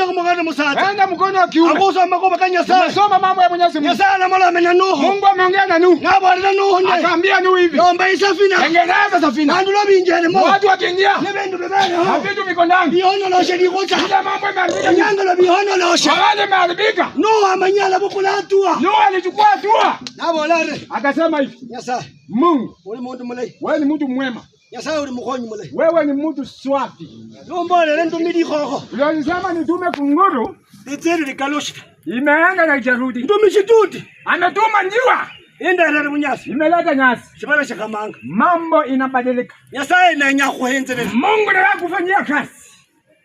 Ujia kumwona Musa. Enda mkono wa kiume. Akosa makoba kanya sana. Soma mambo ya Mwenyezi Mungu. Nyasa na mola amena Nuhu. Mungu ameongea na Nuhu. Na bwana Nuhu ndiye. Akaambia Nuhu hivi. Lomba safina. Tengeneza safina. Andu lobi njene mo. Watu wakiingia. Nebendo bebana. Havitu viko ndani. Bihono loshe dikota. Kila mambo imeharibika. Nyanga lo bihono loshe. Wale imeharibika. Nuhu amanyala bukula hatua. Nuhu alichukua hatua. Na bolare. Akasema hivi. Nyasa. Mungu. Uli muntu mulai. Wewe ni mtu mwema. Nyasa uli mukonyi mulai. Wewe ni mtu swafi. Lombole lendo midi khokho. Ulisema nitume kunguru. Litseri likaloshi. Imeanga na ijarudi. Ndomishituti. Ametuma njiwa. Enda rara munyasi. Imeleta nyasi. Shibala shakamanga. Mambo inabadilika. Nyasa ina nyakho henzele. Mungu ndiye akufanyia kazi.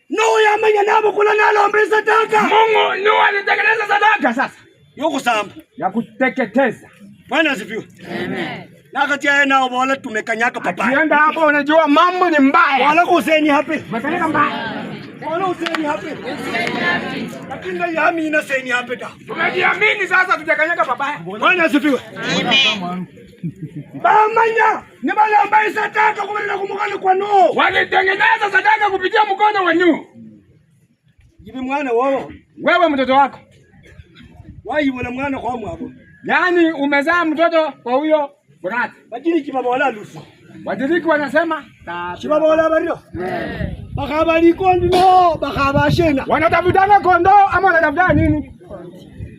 Nuhu yamanya nabo kula nalomba sadaka. Mungu Nuhu alitengeneza sadaka sasa. Yokusamba. Ya kuteketeza. Bwana asifiwe. Amen. Nakati yeye nao wala tumekanyaka papa. Kienda hapo unajua mambo ni mbaya. Wala kuseni hapi. Makaneka mbaya. Wala useni hapi. Lakini yami ina seni hapi ta. Tumejiamini sasa tutakanyaka papa. Bwana asifiwe. Amen. Bamanya ni balomba sadaka kumana kumukana kwa Nuhu. Walitengeneza sadaka kupitia mkono wa Nuhu. Jibi mwana wao. Wewe mtoto wako. Wayibona mwana kwa mwabo. Yaani umezaa mtoto kwa huyo brati. Lakini kibaba wala lufu. Wadiriki wanasema kibaba wala bario. Bakabali kondino, bakabashena. Wanatafutana kondoo ama wanatafuta nini?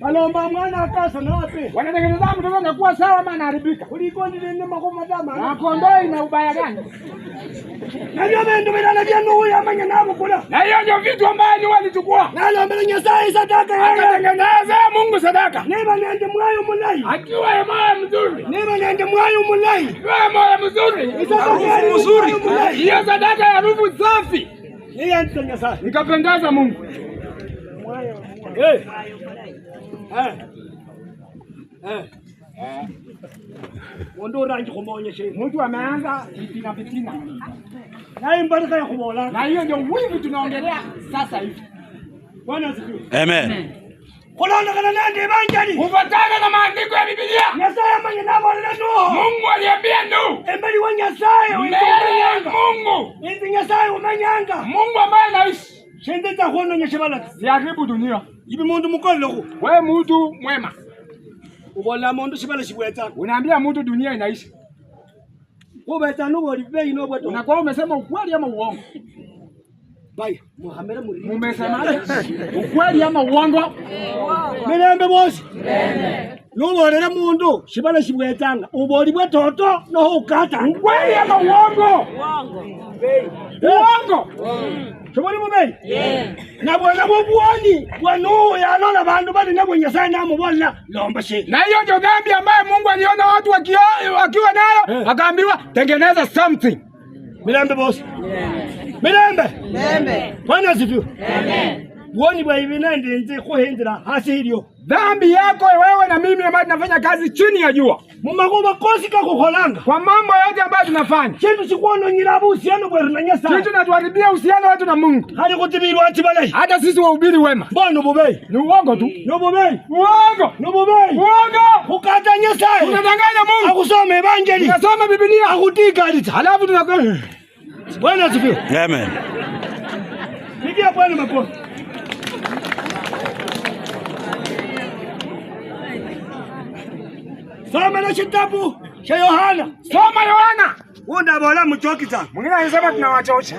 Balomba mwana akasa na wapi? Wanatengeneza mtoto anakuwa sawa ama anaharibika. Kuliko ndine makoma dama. Na kondoo ina ubaya gani? Na hiyo ndio bila vya Nuhu yamanya nabo kula. Na hiyo ndio vitu ambavyo walichukua. Na lomba Nyasaye sadaka. Akatengeneza Mungu sadaka. Neba nende mwayo mulai. Akiwa moyo mzuri. Neba nende mwayo mulai. Akiwa moyo mzuri. Sadaka mzuri. Hiyo sadaka ya harufu safi. Yeye ndiye Nyasaye. Nikapendeza Mungu. Mwayo. Wando rangi kumaonyesha mtu ameanza fitina. Na imbaraka ya kumola. Na hiyo ndio wivu tunaongelea sasa hivi. Bwana asifiwe. Amen. Kolona kana nende evanjali. Kufuatana na maandiko ya Biblia. Nyasaye amanya nabo na Nuhu. Mungu aliambia Nuhu. Embali wa Nyasaye umanyanga. Mungu. Enti Nyasaye umanyanga. Mungu ambaye anaishi. Shende ta kuona nyeshabala. Siharibu dunia. Ibi mundu mukolo ko. Wewe mtu mwema. Ubola mundu shibala shibweta. Unaambia mtu dunia inaishi. Ubeta nubo libei no bwato. Unakuwa umesema ukweli ama uongo? Bai, Muhammad muri. Umesema ukweli ama uongo? Mirembe bosi. Nuborera mundu shibala shibwetanga. Uboli bwatoto no ukata. Ukweli ama uongo? Uongo. Uongo. Shobali mubei? Na bwana bwoni bwa Nuhu yanona bandu bali nabo Nyasaye namubona lomba she. Na hiyo ndio dhambi ambayo Mungu aliona watu wakiwa nayo akaambiwa tengeneza something. Mirembe bosi. Mirembe. Bwana asifiwe. Amen. Bwoni bwa ibina ndinze kuhendera hasi hilio. Dhambi yako wewe na mimi ambao tunafanya kazi chini ya jua. Mumagoba kosi kakukolanga. Kwa mambo yote ambayo tunafanya. Kitu sikuona nyirabu uhusiano bweru na Nyasaye. Kitu natuharibia uhusiano wetu na Mungu. Hadi kutibirwa ati balai. Hata sisi wahubiri wema. Bwana bobei. Ni uongo tu. No bobei. Uongo. No bobei. Uongo. Ukata Nyasaye. Unadanganya Mungu. Akusoma evanjeli. Unasoma Biblia. Akutika alita. Halafu tunakwenda. Bwana asifiwe. Amen. Pigia Bwana makofi. Soma na kitabu cha Yohana. Soma Yohana. Unda bola mchokita. Mwingine anasema tunawachocha.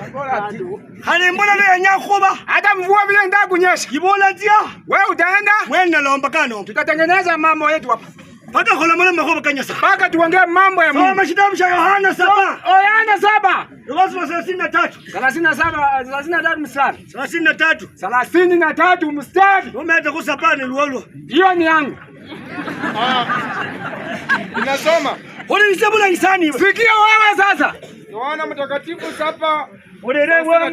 Hali mbona leo nyakuba? Hata mvua vile ndio kunyesha. Kibola dia. Wewe utaenda? Wewe nalomba kano. Tutatengeneza mambo yetu hapa. Paka kola mwana makoba kanyasa. Paka tuongee mambo ya Mungu. Soma kitabu cha Yohana 7. Yohana 7. Yohana 33. 33 mstari. 33. 33 mstari. Umeenda kusapana luolo. Hiyo ni yangu. Ninasoma. Ule nisebula isani. Sikia wewe sasa. Yohana mtakatifu 7. Ule wewe